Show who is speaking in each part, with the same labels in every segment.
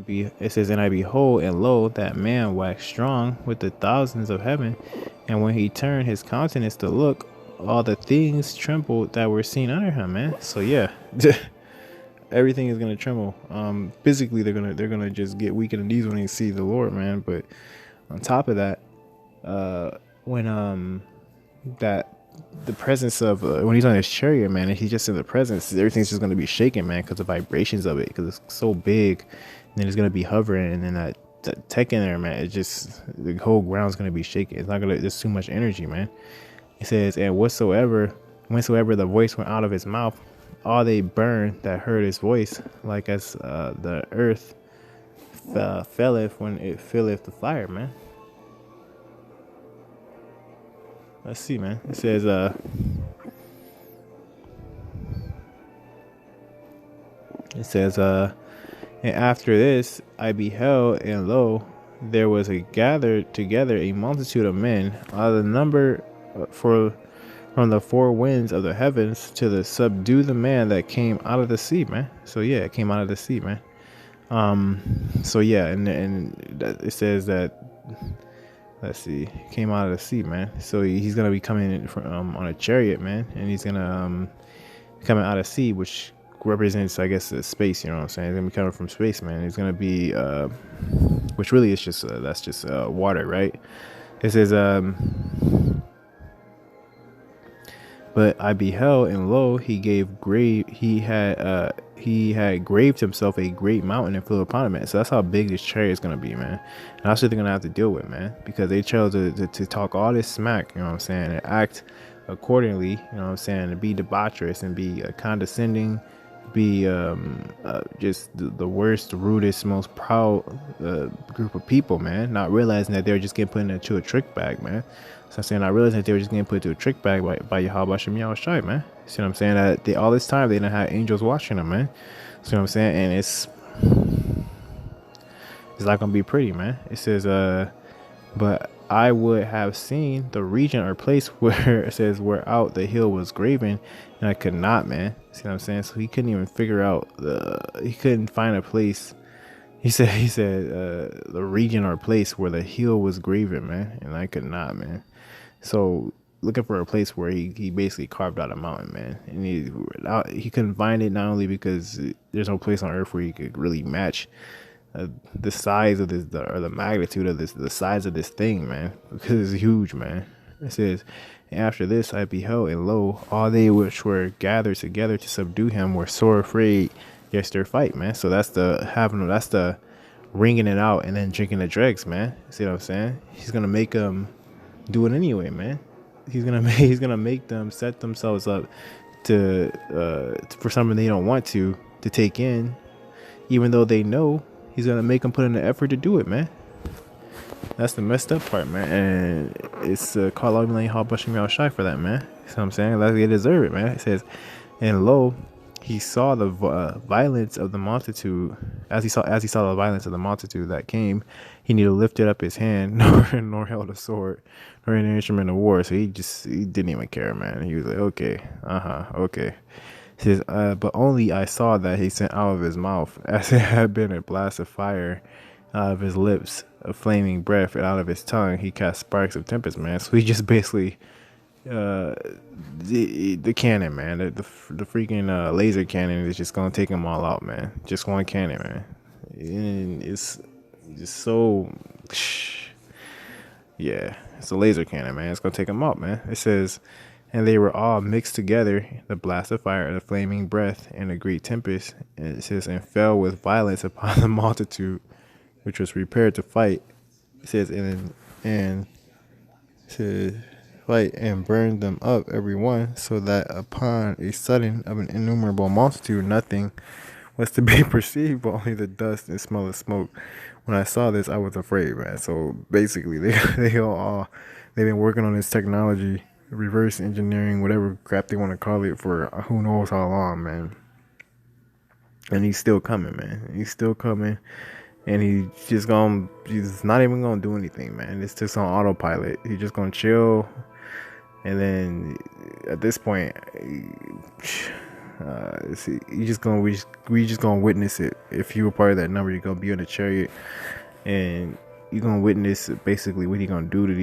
Speaker 1: It says, and I behold, and lo, that man waxed strong with the thousands of heaven. And when he turned his countenance to look, all the things trembled that were seen under him, man. So yeah, everything is gonna tremble. Physically, they're gonna just get weak in the knees when they see the Lord, man. But on top of that, when that the presence of when he's on his chariot, man, and he's just in the presence, everything's just gonna be shaking, man, because the vibrations of it, because it's so big, and then it's gonna be hovering, and then that tech in there, man, it's just the whole ground's gonna be shaking. It's not gonna. There's too much energy, man. It says, and whensoever the voice went out of his mouth, all they burned that heard his voice, like as the earth felleth when it filleth the fire, man. Let's see, man. It says, and after this I beheld, and lo, there was a gathered together a multitude of men, out of the number from the four winds of the heavens, to the subdue the man that came out of the sea, man. So yeah, it came out of the sea, man. So yeah, and it says that, let's see, came out of the sea, man. So he's gonna be coming from, on a chariot, man, and he's gonna coming out of sea, which represents, I guess, space. You know what I'm saying? He's gonna be coming from space, man. He's gonna be, which really is just that's just water, right? It says, but I beheld, and lo, he had graved himself a great mountain and flew upon it, man. So that's how big this chariot is gonna be, man. And that's what they're gonna have to deal with, man, because they chose to talk all this smack, you know what I'm saying, and act accordingly, you know what I'm saying, to be debaucherous and be condescending, be just the worst, rudest, most proud group of people, man, not realizing that they're just getting put into a trick bag, man. So I'm saying, I realized that they were just getting put into a trick bag by YAHAWASHI, man. See what I'm saying? That all this time they didn't have angels watching them, man. See what I'm saying? And it's not gonna be pretty, man. It says, but I would have seen the region or place where it says where out the hill was graven, and I could not, man. See what I'm saying? So he couldn't even figure out he couldn't find a place. He said the region or place where the hill was graven, man, and I could not, man. So looking for a place where he basically carved out a mountain, man, and he couldn't find it, not only because there's no place on earth where he could really match the size of this, or the magnitude of this, the size of this thing, man, because it's huge, man. It says, and after this I beheld, and lo, all they which were gathered together to subdue him were sore afraid, yes, their fight, man. So that's the wringing it out and then drinking the dregs, man. See what I'm saying? He's gonna make them do it anyway, man. He's gonna make them set themselves up to for something they don't want to take in, even though they know. He's gonna make them put in the effort to do it, man. That's the messed up part, man. And it's called out YAHAWASHI for that, man. You know what I'm saying? Like, they deserve it, man. It says, and lo, he saw the violence of the multitude. As he saw the violence of the multitude that came, he neither lifted up his hand nor held a sword nor any instrument of war. So he didn't even care, man. He was like, okay, okay. He says, but only I saw that he sent out of his mouth, as it had been a blast of fire, out of his lips a flaming breath, and out of his tongue he cast sparks of tempest, man. So he just basically the cannon, man, the freaking laser cannon is just gonna take them all out, man. Just one cannon, man. And it's just so yeah, it's a laser cannon, man. It's gonna take them out, man. It says, and they were all mixed together, the blast of fire, the flaming breath, and a great tempest. And it says, and fell with violence upon the multitude, which was prepared to fight. It says, and to fight, and burned them up every one, so that upon a sudden of an innumerable multitude nothing was to be perceived, but only the dust and smell of smoke. When I saw this, I was afraid, man. So basically, they've been working on this technology, reverse engineering, whatever crap they want to call it, for who knows how long, man. And he's still coming, man. He's still coming. And he's not even gonna do anything, man. It's just on autopilot. He's just gonna chill. And then at this point, See, we just gonna witness it. If you were part of that number, you're gonna be on the chariot, and you're gonna witness basically what he gonna do to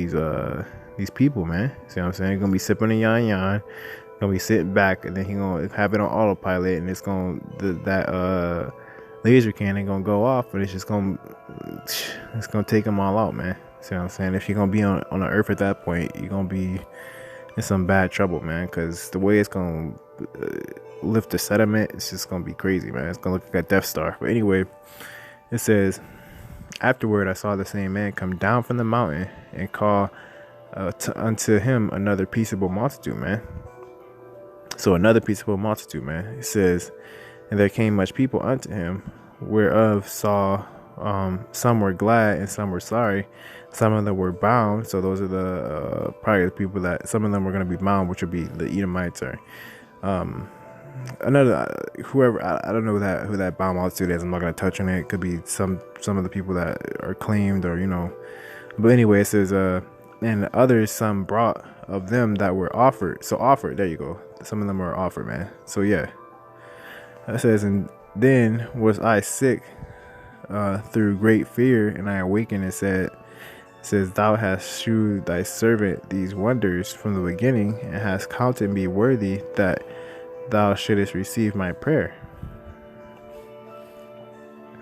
Speaker 1: these people, man. See what I'm saying? He's gonna be sipping a yan, gonna be sitting back, and then he gonna have it on autopilot, and it's gonna that laser cannon gonna go off, and it's gonna take them all out, man. See what I'm saying? If you're gonna be on the earth at that point, you're gonna be in some bad trouble, man, because the way it's gonna lift the sediment, it's just gonna be crazy, man. It's gonna look like a Death Star. But anyway, it says, afterward I saw the same man come down from the mountain and call unto him another peaceable multitude, man. So another peaceable multitude, man. It says, and there came much people unto him, whereof saw some were glad and some were sorry. Some of them were bound. So those are the probably the people that some of them were going to be bound, which would be the Edomites or another whoever. I don't know who that bound multitude is. I'm not going to touch on it. It could be some of the people that are claimed, or But anyway, it says and others some brought of them that were offered. So offered. There you go. Some of them were offered, man. So yeah. It says, and then was I sick through great fear, and I awakened and says, thou hast shewed thy servant these wonders from the beginning, and hast counted me worthy that thou shouldest receive my prayer.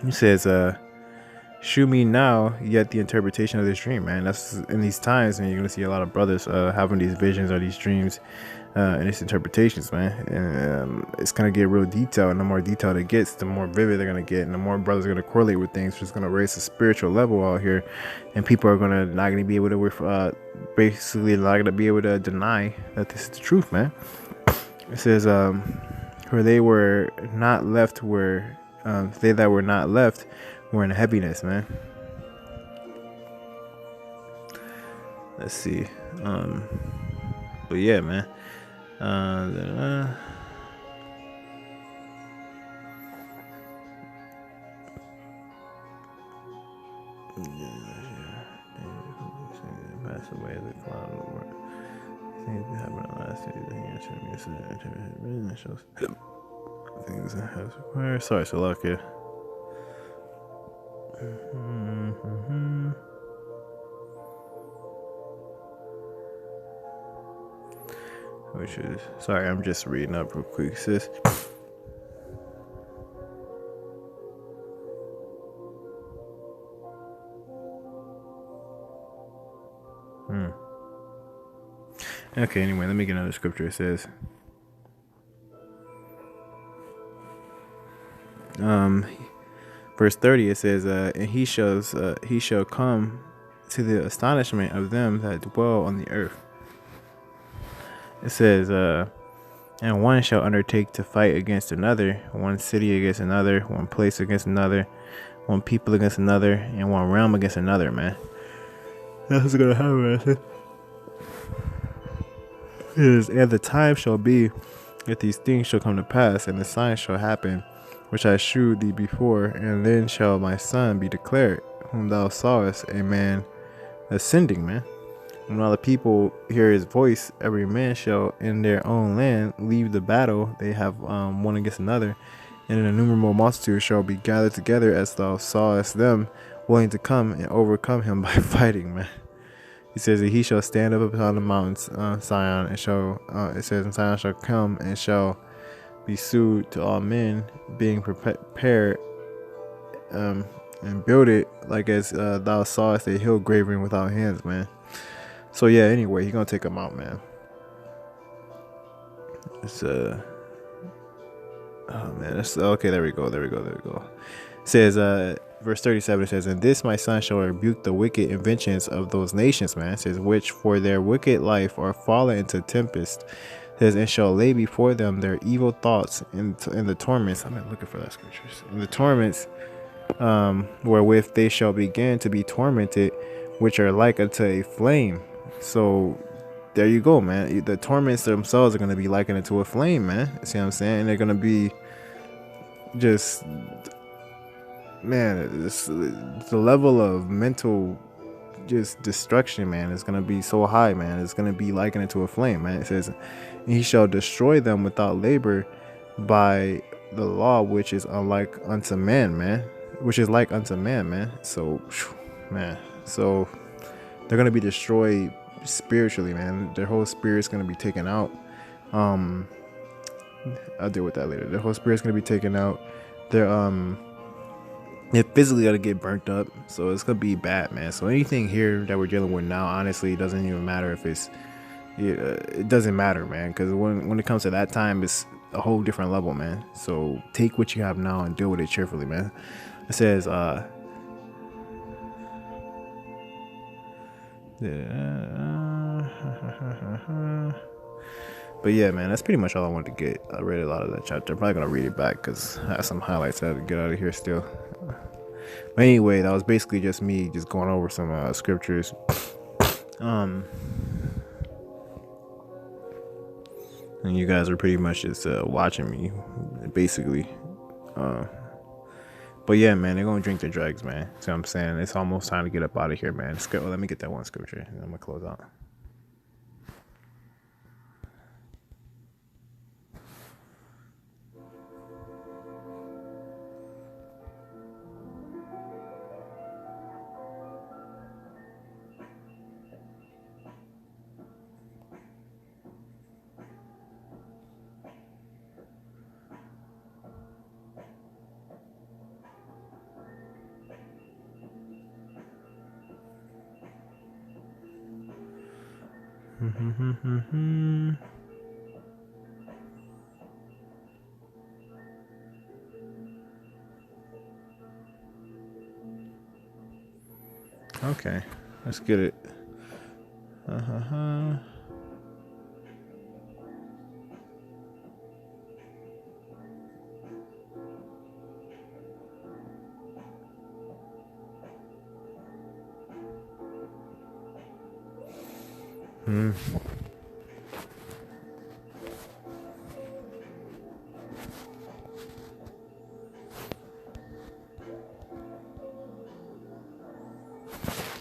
Speaker 1: He says, shew me now yet the interpretation of this dream, man. That's in these times, and you're gonna see a lot of brothers having these visions or these dreams and its interpretations, man. And it's gonna get real detailed, and the more detailed it gets, the more vivid they're gonna get, and the more brothers are gonna correlate with things, which is gonna raise the spiritual level out here, and people are not gonna be able to basically not gonna be able to deny that this is the truth, man. It says, for they were not left were they that were not left were in heaviness, man. Let's see. But yeah, man. Pass away as a cloud of work. Things that happen at last days. Things that have required. Sorry, so lucky. Which is, sorry, I'm just reading up real quick, sis. Okay, anyway, let me get another scripture. It says, verse 30, it says, and he shall come to the astonishment of them that dwell on the earth. It says, and one shall undertake to fight against another, one city against another, one place against another, one people against another, and one realm against another, man. That's what's gonna happen, man. And the time shall be that these things shall come to pass, and the signs shall happen, which I shewed thee before, and then shall my son be declared, whom thou sawest, a man ascending, man. When all the people hear his voice, every man shall in their own land leave the battle they have one against another, and an innumerable multitude shall be gathered together, as thou sawest them, willing to come and overcome him by fighting, man. He says that he shall stand up upon the mountains Sion, and shall it says, and Sion shall come and shall be sued to all men, being prepared and build it like as thou sawest a hill graven without hands, man. So yeah, anyway, he gonna take him out, man. It's oh man, that's okay. There we go. It says verse 37, it says, and this my son shall rebuke the wicked inventions of those nations, man. It says, which for their wicked life are fallen into tempest. It says, and shall lay before them their evil thoughts in the torments. I'm looking for that scriptures. In the torments wherewith they shall begin to be tormented, which are like unto a flame. So there you go, man. The torments themselves are going to be likened to a flame, man. See what I'm saying? And they're going to be just, man, the level of mental just destruction, man, is going to be so high, man. It's going to be likened to a flame, man. It says, he shall destroy them without labor, by the law, which is unlike unto man, man. Which is like unto man, man. So, man. So they're gonna be destroyed spiritually, man. Their whole spirit's gonna be taken out. Um, I'll deal with that later. Their whole spirit's gonna be taken out. They're physically gonna get burnt up. So it's gonna be bad, man. So anything here that we're dealing with now, honestly, it doesn't even matter if it's. It doesn't matter, man. Because when it comes to that time, it's a whole different level, man. So take what you have now and deal with it cheerfully, man. It says, but yeah, man, that's pretty much all I wanted to get. I read a lot of that chapter. I'm probably gonna read it back because I have some highlights I have to get out of here still. But anyway, that was basically just me just going over some scriptures. And you guys are pretty much just watching me, basically. But yeah, man, they're gonna drink the drugs, man. See what I'm saying? It's almost time to get up out of here, man. Let's go. Let me get that one scripture, and I'm gonna close out. Okay, let's get it.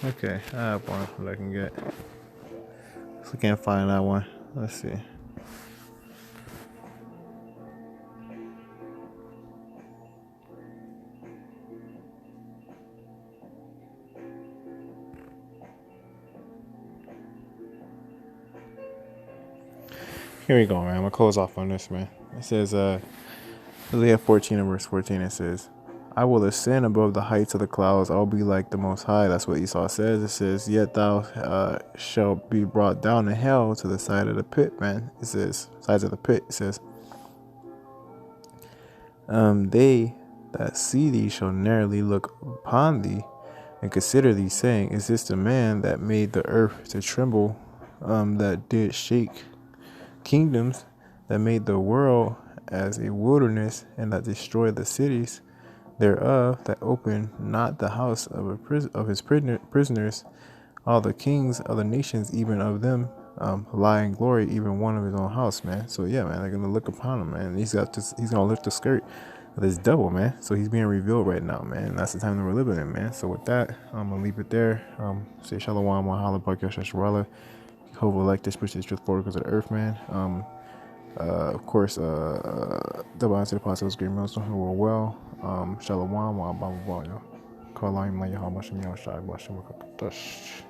Speaker 1: Okay, I have one that I can get. So I can't find that one. Let's see. Here we go, man. I'm gonna close off on this, man. It says, Isaiah 14 and verse 14, it says, I will ascend above the heights of the clouds. I will be like the Most High. That's what Esau says. It says, yet thou shalt be brought down to hell to the side of the pit, man. It says, sides of the pit. It says, they that see thee shall narrowly look upon thee and consider thee, saying, is this the man that made the earth to tremble, that did shake kingdoms, that made the world as a wilderness, and that destroyed the cities thereof, that opened not the house of his prisoners, all the kings of the nations, even of them lie in glory, even one of his own house, man. So yeah, man, they're gonna look upon him, man. He's gonna lift the skirt of this devil, man. So he's being revealed right now, man. And that's the time that we're living in, man. So with that, I'm gonna leave it there. Say shalom, YAHAWAH, YAHAWASHI. Hope you like this, push this truth forward because of the earth, man. Of course, double answer the apostles, GreatMillstone, who were well. Shalom, blah blah blah, yo. Call on YAHAWASHI, QADASH.